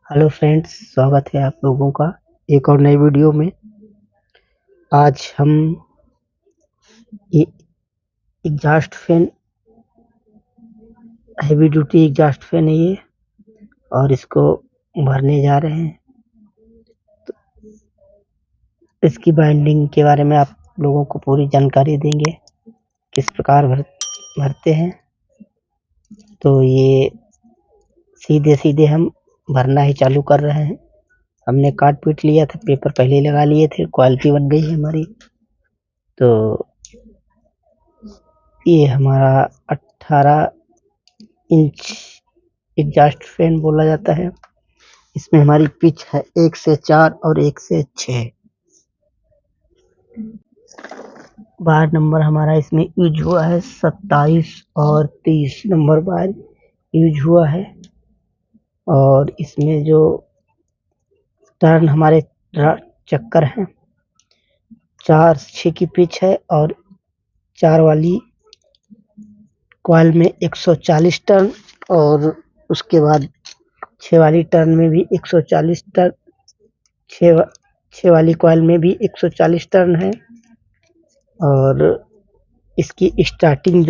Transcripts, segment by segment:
Hello friends, स्वागत है आप लोगों का एक और नई वीडियो में। आज हम exhaust fan, heavy duty exhaust fan है ये, और इसको भरने जा रहे हैं। इसकी बाइंडिंग के बारे में आप लोगों को पूरी जानकारी देंगे, किस प्रकार भरते हैं। तो ये सीधे सीधे हम भरना ही चालू कर रहे हैं। हमने काट पीट लिया था, पेपर पहले ही लगा लिए थे, क्वालिटी बन गई है हमारी। तो ये हमारा 18 इंच एग्जॉस्ट फैन बोला जाता है। इसमें हमारी पिच है 1 से 4 और 1 से 6। बार नंबर हमारा इसमें यूज हुआ है 27 और 30 नंबर बार यूज हुआ है। और इसमें जो टर्न हमारे चक्कर हैं, 4-6 की पिच है, और 4 वाली कॉइल में 140 टर्न, और उसके बाद 6 वाली टर्न में भी 140 टर्न, 6 वाली कॉइल में भी 140 टर्न है। और इसकी स्टार्टिंग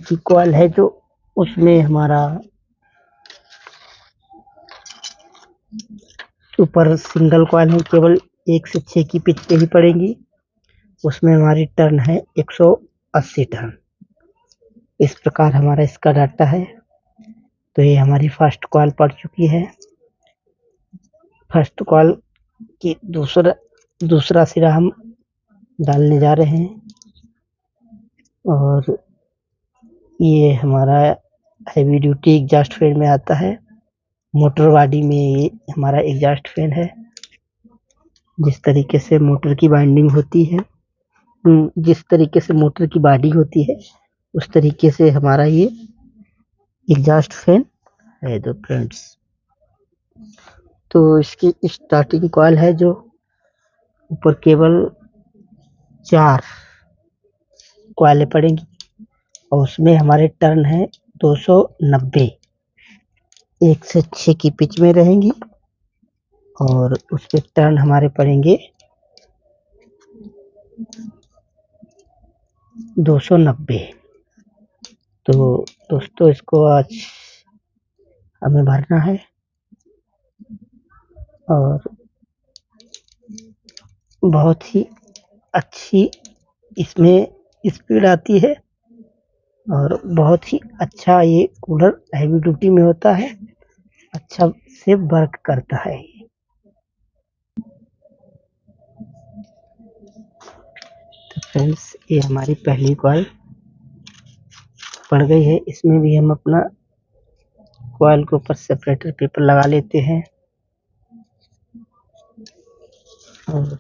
की कॉइल है जो, उसमें हमारा ऊपर सिंगल कॉइल है, केवल 1 से 6 की पिच पे ही पड़ेगी। उसमें हमारी टर्न है 180 टर्न। इस प्रकार हमारा इसका डाटा है। तो ये हमारी फर्स्ट कॉइल पड़ चुकी है। फर्स्ट कॉइल की दूसरा सिरा हम डालने जा रहे हैं। और ये हमारा हैवी ड्यूटी एग्जॉस्ट फैन में आता है। मोटर बॉडी में ये हमारा एग्जॉस्ट फैन है। जिस तरीके से मोटर की बाइंडिंग होती है, जिस तरीके से मोटर की बॉडी होती है, उस तरीके से हमारा ये एग्जॉस्ट फैन है। तो फ्रेंड्स, तो इसकी स्टार्टिंग कॉइल है जो ऊपर केवल 4 कॉइलें पड़ेंगी, और उसमें हमारे टर्न है 290। 1 से 6 की पिच में रहेंगी, और उस पे टर्न हमारे पड़ेंगे 290। तो दोस्तों, इसको आज हमें भरना है, और बहुत ही अच्छी इसमें स्पीड आती है, और बहुत ही अच्छा ये कूलर हैवी ड्यूटी में होता है, अच्छा से वर्क करता है। तो फ्रेंड्स, ये हमारी पहली कॉइल पड़ गई है। इसमें भी हम अपना कॉइल के ऊपर सेपरेटर पेपर लगा लेते हैं। और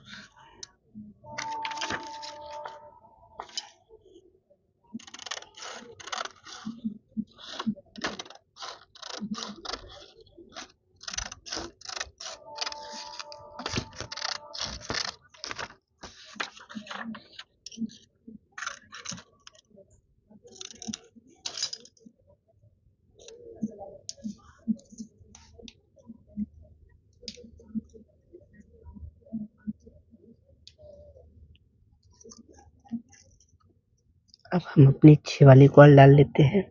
अब हम अपनी 6 वाली कॉइल डाल लेते हैं।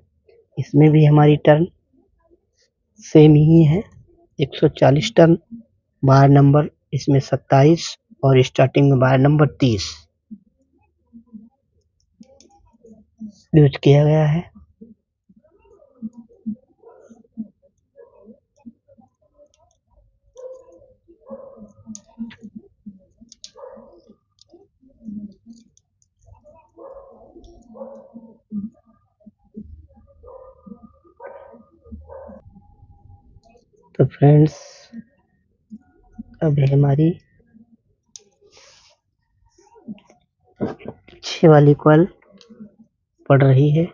इसमें भी हमारी टर्न सेम ही है, 140 टर्न। बार नंबर इसमें 27, और स्टार्टिंग में बार नंबर 30 यूज किया गया है। तो फ्रेंड्स, अब हमारी 6 वाली कॉइल पड़ रही है।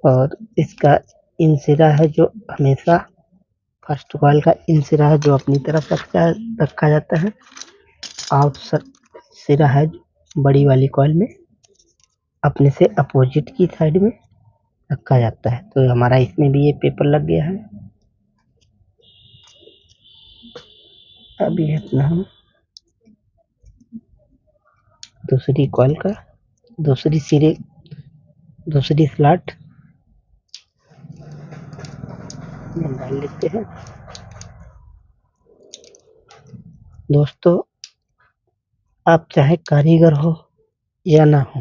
और इसका इन सिरा है जो हमेशा फर्स्ट कॉइल का इन सिरा है जो अपनी तरफ रखा जाता है, आउट सिरा है बड़ी वाली कॉइल में अपने से अपोजिट की साइड में रखा जाता है। तो हमारा इसमें भी ये पेपर लग गया है। अभी अपना हम दूसरी कॉइल का दूसरी स्लॉट में डाल लेते हैं। दोस्तों, आप चाहे कारीगर हो या ना हो,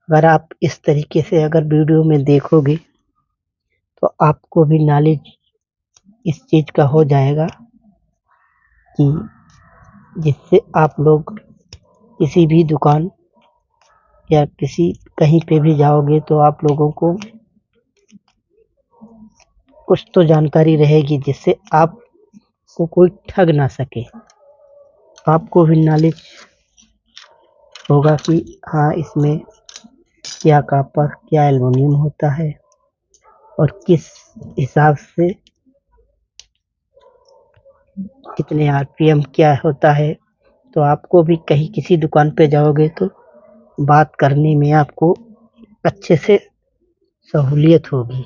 अगर आप इस तरीके से अगर वीडियो में देखोगे तो आपको भी नॉलेज इस चीज का हो जाएगा कि जिससे आप लोग किसी भी दुकान या कहीं पे भी जाओगे तो आप लोगों को कुछ तो जानकारी रहेगी जिससे आपको कोई ठग ना सके। आपको भी नॉलेज होगा कि हाँ, इसमें क्या कॉपर क्या एल्युमिनियम होता है और किस हिसाब से कितने आरपीएम क्या होता है। तो आपको भी कहीं किसी दुकान पे जाओगे तो बात करने में आपको अच्छे से सहूलियत होगी,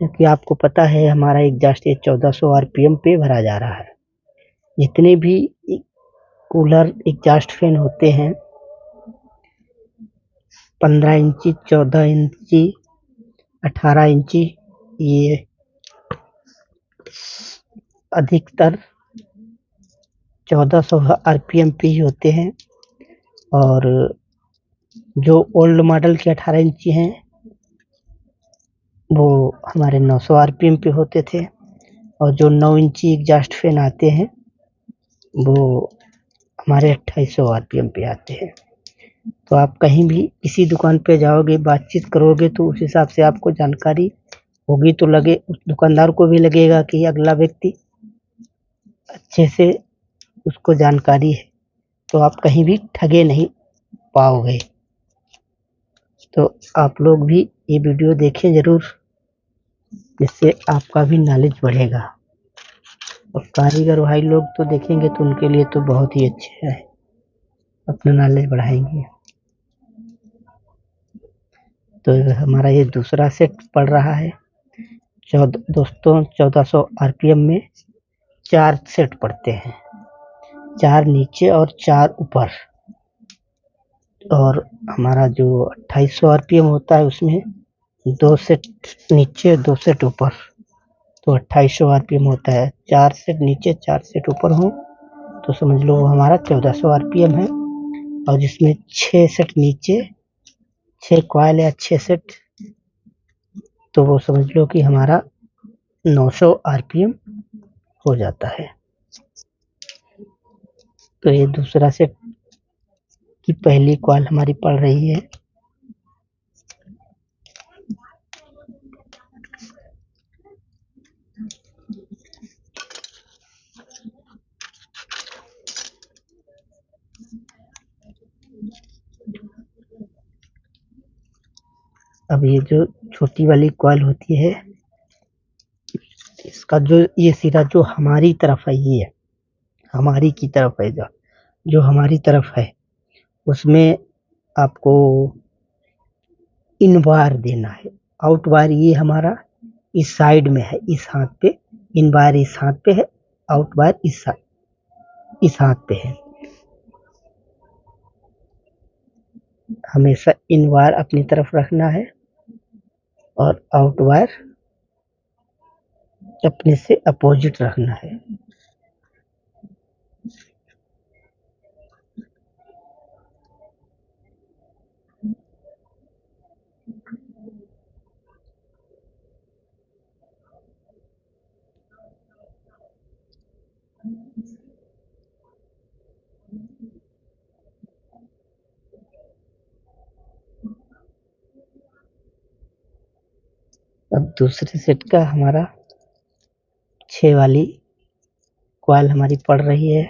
क्योंकि आपको पता है हमारा एग्जॉस्ट ये 1400 आरपीएम पे भरा जा रहा है। जितने भी कूलर एग्जॉस्ट फैन होते हैं 15 इंची 14 इंची 18 इंची, ये अधिकतर 1400 आरपीएम पे ही होते हैं। और जो ओल्ड मॉडल के 18 इंची हैं वो हमारे 900 आरपीएम पे होते थे, और जो 9 इंची एग्जॉस्ट फैन आते हैं वो हमारे 2800 आरपीएम पे आते हैं। तो आप कहीं भी किसी दुकान पे जाओगे, बातचीत करोगे तो उस हिसाब से आपको जानकारी होगी, तो उस दुकानदार को भी लगेगा कि अगला व्यक्ति अच्छे से उसको जानकारी है, तो आप कहीं भी ठगे नहीं पाओगे। तो आप लोग भी ये वीडियो देखें जरूर, जिससे आपका भी नॉलेज बढ़ेगा। और कारीगर भाई लोग तो देखेंगे तो उनके लिए तो बहुत ही अच्छे है, अपना नॉलेज बढ़ाएंगे। तो हमारा ये दूसरा सेट पड़ रहा है। दोस्तों, 1400 आरपीएम में 4 सेट पड़ते हैं, 4 नीचे और 4 ऊपर। और हमारा जो 2800 आरपीएम होता है उसमें 2 सेट नीचे 2 सेट ऊपर, तो 2800 आरपीएम होता है। 4 सेट नीचे 4 सेट ऊपर हो तो समझ लो हमारा 1400 आरपीएम है। और जिसमें 6 सेट नीचे 6 कॉइल या 6 सेट, तो वो समझ लो कि हमारा 900 आरपीएम हो जाता है। तो ये दूसरा सेट की पहली कॉइल हमारी पड़ रही है। अब ये जो छोटी वाली कॉइल होती है, इसका जो ये सिरा जो हमारी तरफ है, ये हमारी की तरफ है, जो हमारी तरफ है उसमें आपको इन वायर देना है। आउट वायर ये हमारा इस साइड में है, इस हाथ पे। इन वायर इस हाथ पे है, आउट वायर इस हाथ पे है। हमेशा इन वायर अपनी तरफ रखना है और आउट वायर अपने से अपोजिट रखना है। अब दूसरे सेट का हमारा 6 वाली कॉइल हमारी पड़ रही है।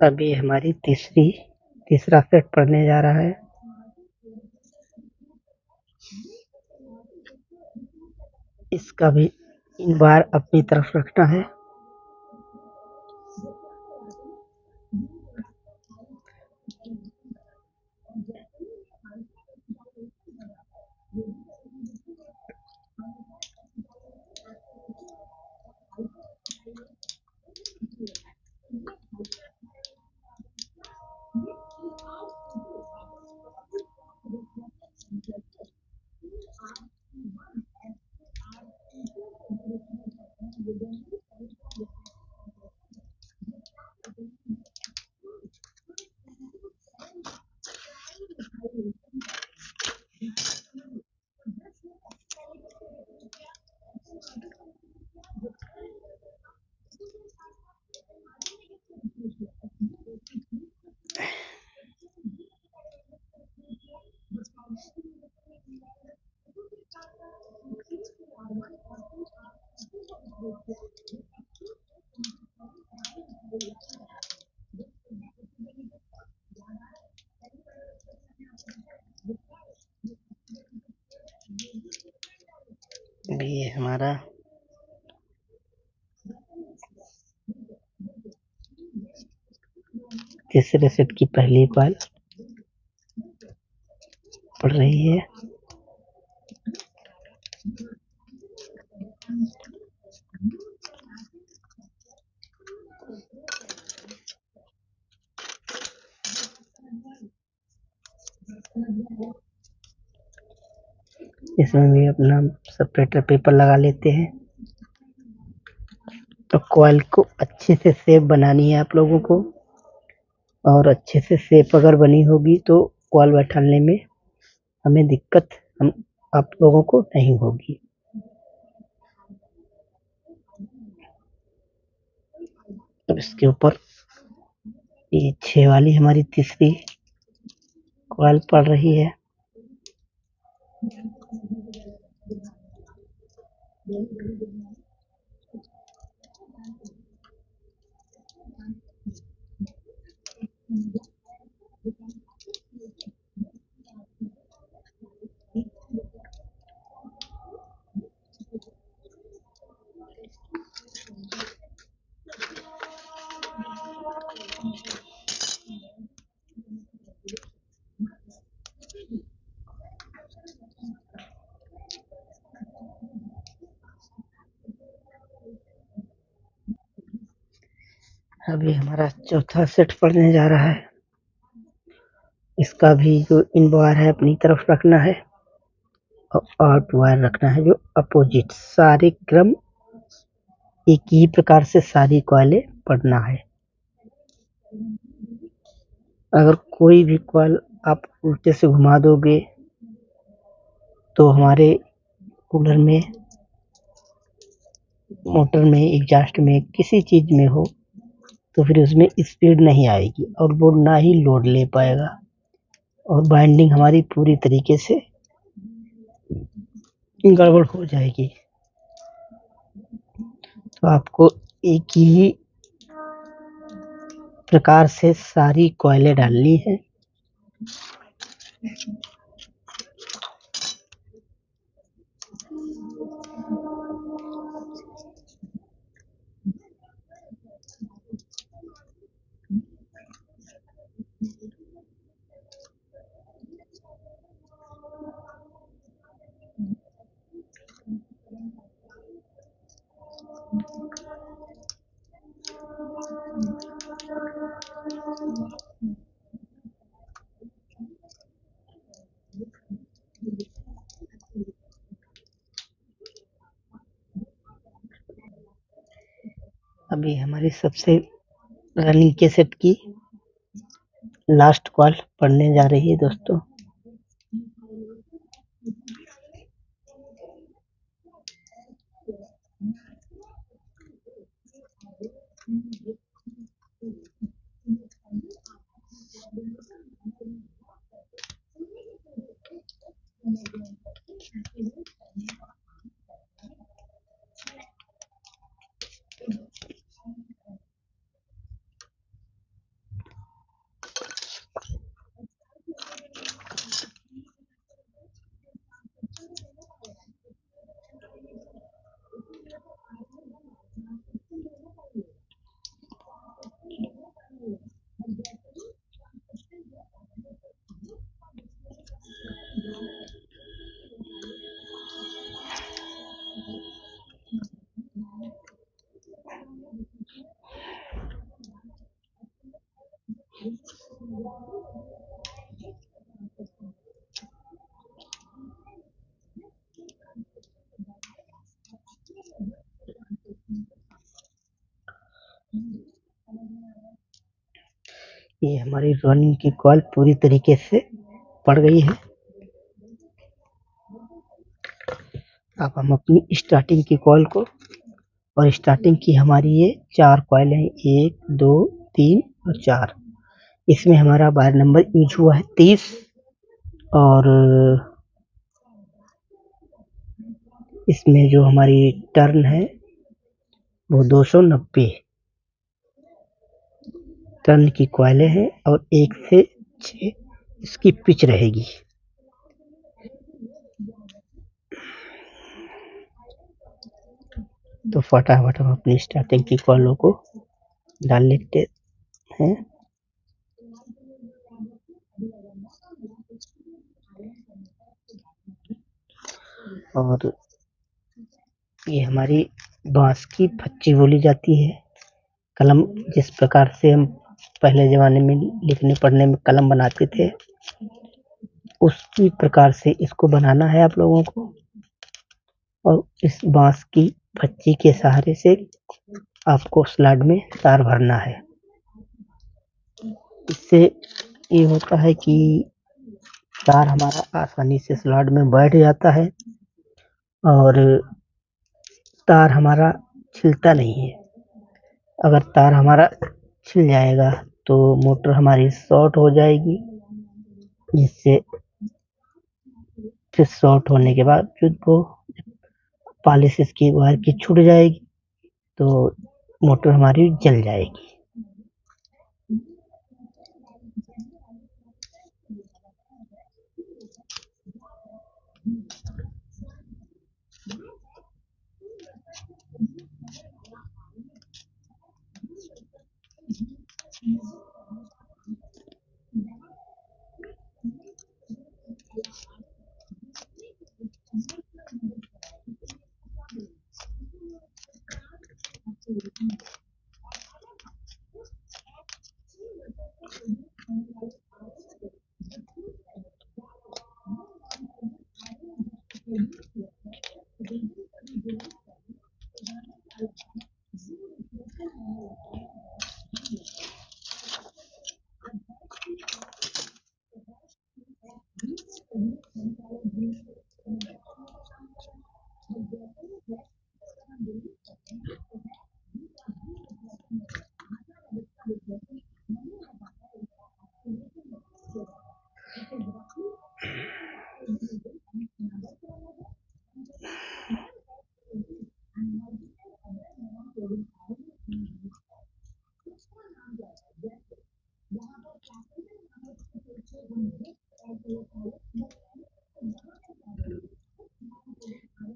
अभी हमारी तीसरा सेट पढ़ने जा रहा है। इसका भी इन बार अपनी तरफ रखना है। अभी ये हमारा तीसरे सेट की पहली कॉल पड़ रही है। इसमें भी अपना सेपरेटर पेपर लगा लेते हैं। तो कॉइल को अच्छे से शेप बनानी है आप लोगों को, और अच्छे से शेप अगर बनी होगी तो कॉइल बैठाने में हमें दिक्कत हम आप लोगों को नहीं होगी। अब इसके ऊपर ये 6 वाली हमारी तीसरी कॉइल पड़ रही है। अभी हमारा चौथा सेट पड़ने जा रहा है। इसका भी जो इन वायर है अपनी तरफ रखना है और आउट वायर रखना है जो अपोजिट। सारे क्रम एक ही प्रकार से सारी कॉइलें पढ़ना है। अगर कोई भी कॉइल आप उल्टे से घुमा दोगे तो हमारे कूलर में, मोटर में, एग्जॉस्ट में, किसी चीज में हो तो फिर उसमें स्पीड नहीं आएगी और वो ना ही लोड ले पाएगा और बाइंडिंग हमारी पूरी तरीके से गड़बड़ हो जाएगी। तो आपको एक ही प्रकार से सारी कॉइलें डालनी है। अभी हमारी सबसे रनिंग के सेट की लास्ट कॉल पढ़ने जा रही है दोस्तों। ये हमारी रनिंग की कॉल पूरी तरीके से पड़ गई है। अब हम अपनी स्टार्टिंग की कॉल को, और स्टार्टिंग की हमारी ये 4 कॉइल हैं, 1, 2, 3 और 4। इसमें हमारा वायर नंबर यूज हुआ है 30, और इसमें जो हमारी टर्न है वो 290 टर्न की कॉइलें हैं, और 1 से 6 इसकी पिच रहेगी। तो फटाफट हम अपनी स्टार्टिंग की कॉलों को डाल लेते हैं। और ये हमारी बांस की फच्ची बोली जाती है। कलम जिस प्रकार से हम पहले ज़माने में लिखने पढ़ने में कलम बनाते थे, उसी प्रकार से इसको बनाना है आप लोगों को। और इस बांस की फच्ची के सहारे से आपको स्लॉट में तार भरना है। इससे ये होता है कि तार हमारा आसानी से स्लॉट में बैठ जाता है, और तार हमारा छिलता नहीं है। अगर तार हमारा छिल जाएगा तो मोटर हमारी शॉर्ट हो जाएगी, जिससे फिर शॉर्ट होने के बाद जो वो पॉलिश इसकी वायर की छूट जाएगी, तो मोटर हमारी जल जाएगी।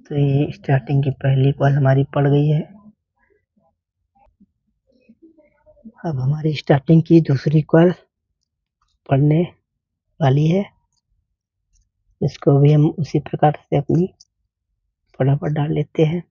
तो ये स्टार्टिंग की पहली कॉल हमारी पड़ गई है। अब हमारी स्टार्टिंग की दूसरी कॉल पड़ने वाली है। इसको भी हम उसी प्रकार से अपनी फटाफट डाल लेते हैं।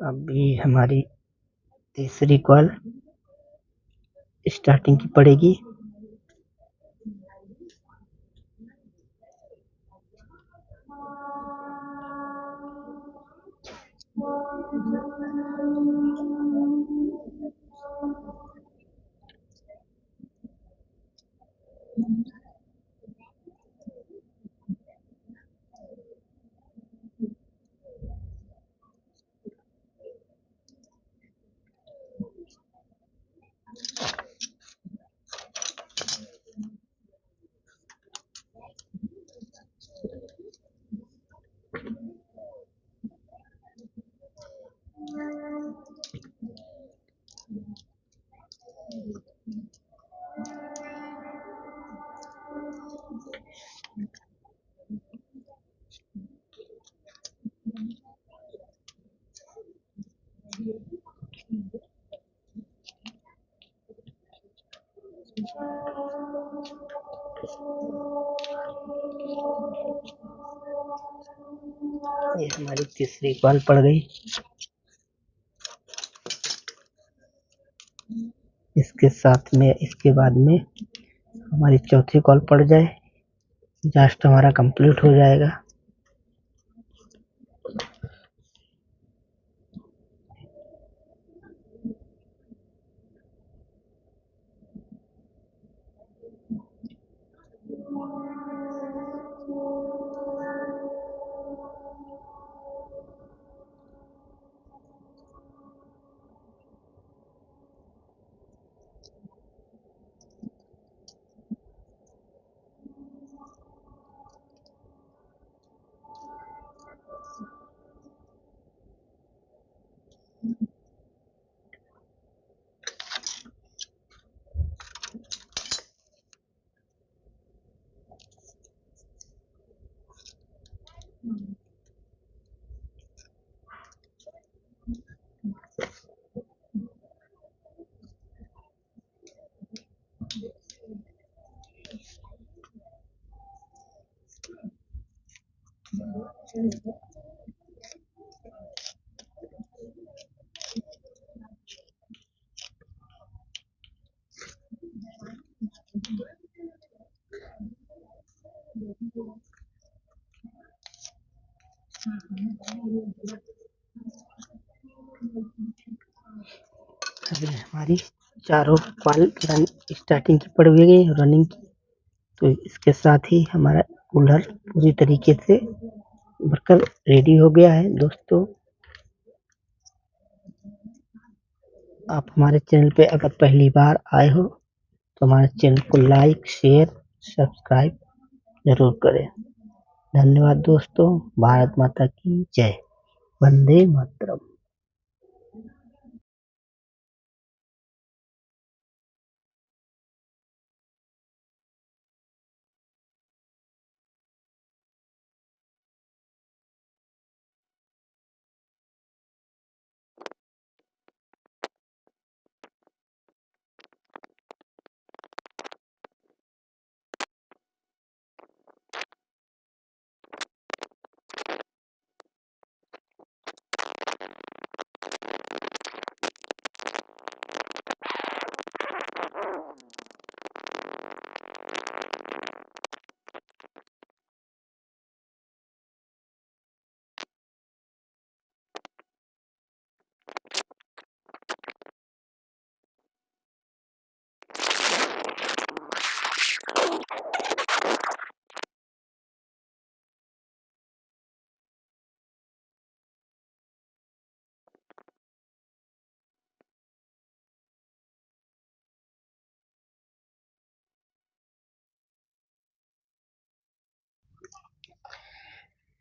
अभी हमारी तीसरी कॉल स्टार्टिंग की पड़ेगी। ये हमारी तीसरी कॉल पड़ गई। इसके साथ में इसके बाद में हमारी चौथी कॉल पड़ जाए, एग्जॉस्ट हमारा कंप्लीट हो जाएगा। अभी हमारी चारों कॉल स्टार्टिंग की पड़ गई रनिंग की, तो इसके साथ ही हमारा कूलर पूरी तरीके से भरकर रेडी हो गया है। दोस्तों, आप हमारे चैनल पे अगर पहली बार आए हो तो हमारे चैनल को लाइक, शेयर, सब्सक्राइब जरूर करें। धन्यवाद दोस्तों। भारत माता की जय। वंदे मातरम।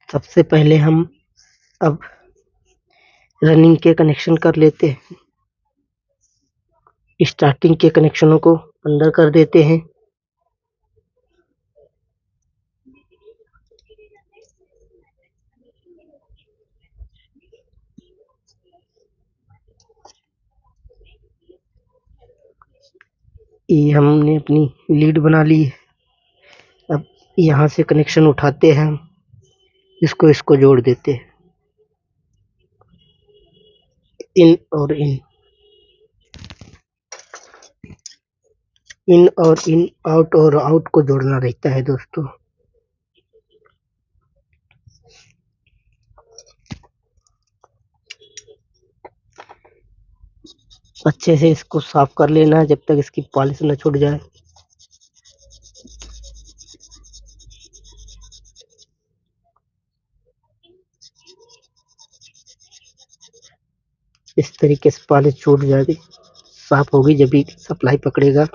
सबसे पहले हम अब रनिंग के कनेक्शन कर लेते हैं। स्टार्टिंग के कनेक्शनों को अंदर कर देते हैं। ये हमने अपनी लीड बना ली है। अब यहाँ से कनेक्शन उठाते हैं, इसको जोड़ देते हैं, इन और इन, इन और इन, आउट और आउट को जोड़ना रहता है दोस्तों। अच्छे से इसको साफ कर लेना है जब तक इसकी पॉलिश न छूट जाए। इस तरीके से पॉलिश छूट जाएगी, साफ होगी जब भी सप्लाई पकड़ेगा।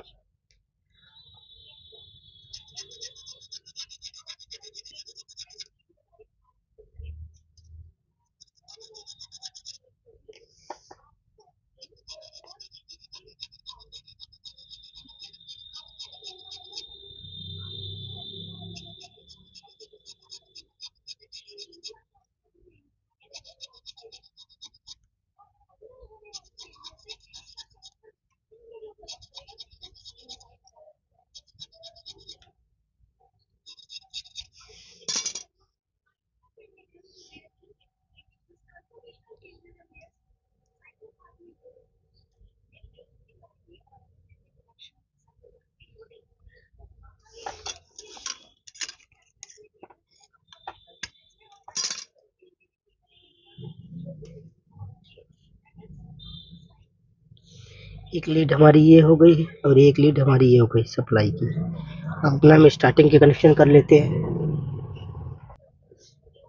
एक लीड हमारी ये हो गई और एक लीड हमारी ये हो गई सप्लाई की। अब अपना हम स्टार्टिंग के कनेक्शन कर लेते हैं।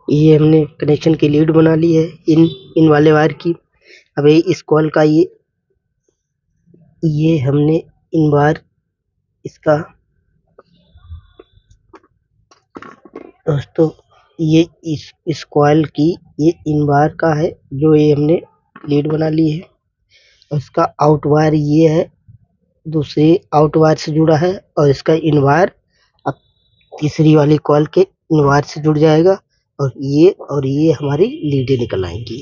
ये हमने कनेक्शन की लीड बना ली है इन वाले वायर की। अब इस कॉल का ये हमने इन वायर इसका दोस्तों ये इस कॉइल की ये इन वायर का है जो ये हमने लीड बना ली है। और इसका आउट वायर ये है, दूसरी आउट वायर से जुड़ा है और इसका इन वायर अब तीसरी वाली कॉइल के इन वायर से जुड़ जाएगा और ये हमारी लीडें निकल आएंगी।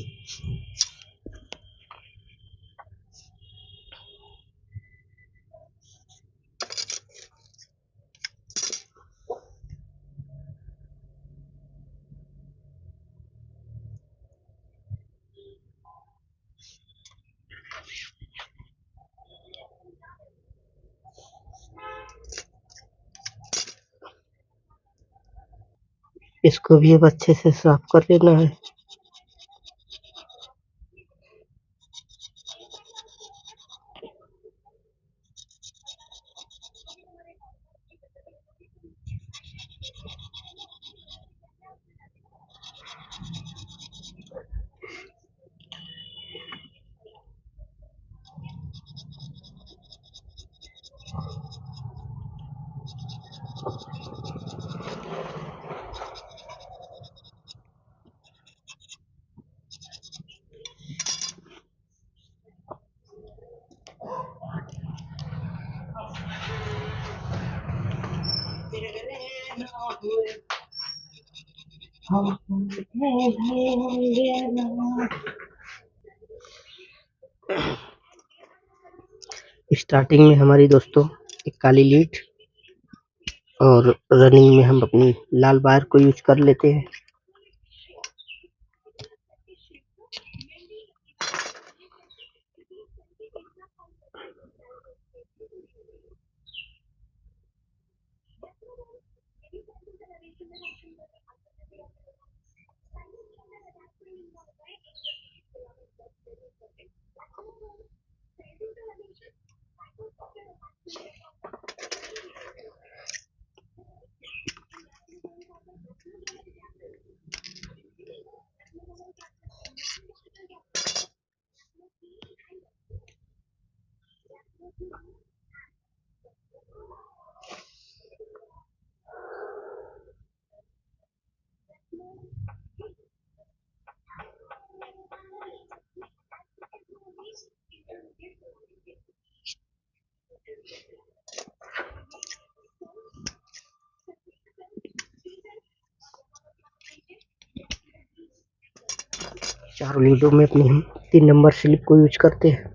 इसको भी अब अच्छे से साफ कर लेना है। स्टार्टिंग में हमारी दोस्तों एक काली लीड और रनिंग में हम अपनी लाल वायर को यूज कर लेते हैं। चारों लीडों में अपनी हम 3 नंबर स्लिप को यूज करते हैं।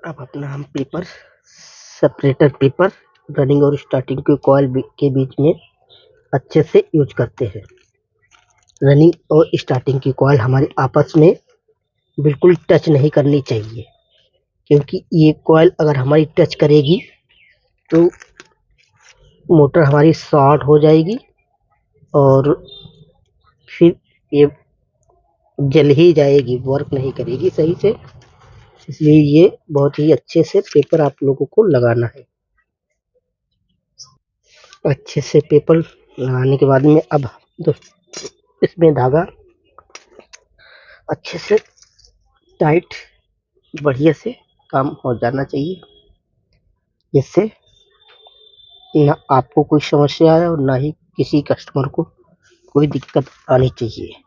अब अपना हम पेपर सेपरेटर पेपर रनिंग और स्टार्टिंग के कॉइल के बीच में अच्छे से यूज करते हैं। रनिंग और स्टार्टिंग की कॉइल हमारी आपस में बिल्कुल टच नहीं करनी चाहिए, क्योंकि ये कॉइल अगर हमारी टच करेगी तो मोटर हमारी शॉर्ट हो जाएगी और फिर ये जल ही जाएगी, वर्क नहीं करेगी सही से। इसलिए ये बहुत ही अच्छे से पेपर आप लोगों को लगाना है। अच्छे से पेपर लगाने के बाद में अब इसमें धागा अच्छे से टाइट बढ़िया से काम हो जाना चाहिए, जिससे ना आपको कोई समस्या आए और ना ही किसी कस्टमर को कोई दिक्कत आनी चाहिए।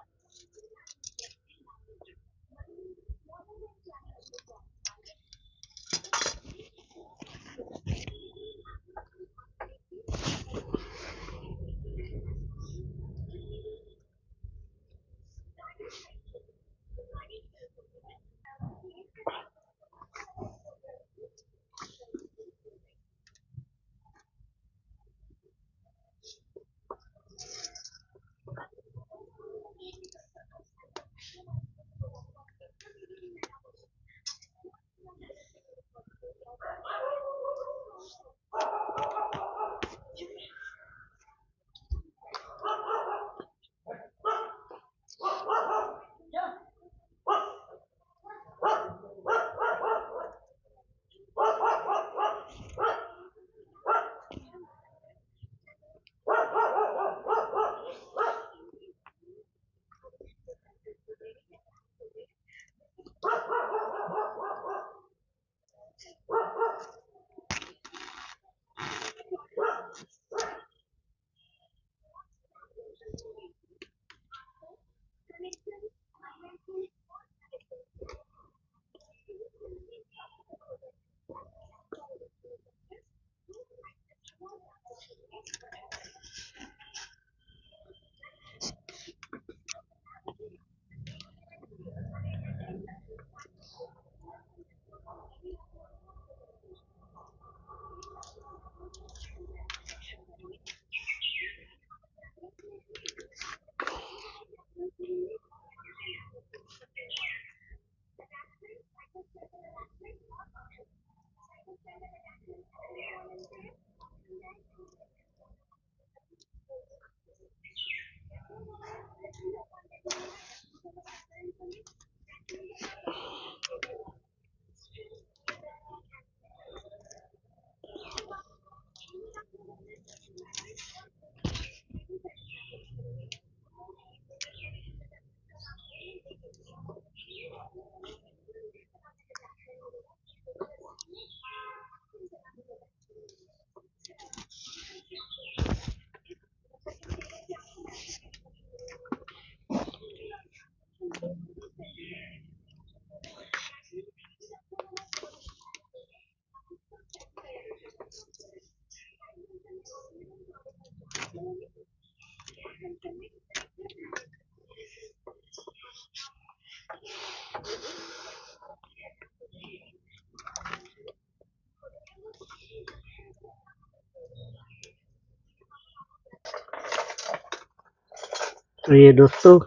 तो ये दोस्तों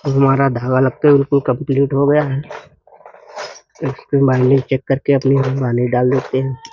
हमारा धागा लगकर बिल्कुल कंप्लीट हो गया है। तो इसमें बाइंडिंग चेक करके अपनी हम बाइंडिंग डाल देते हैं।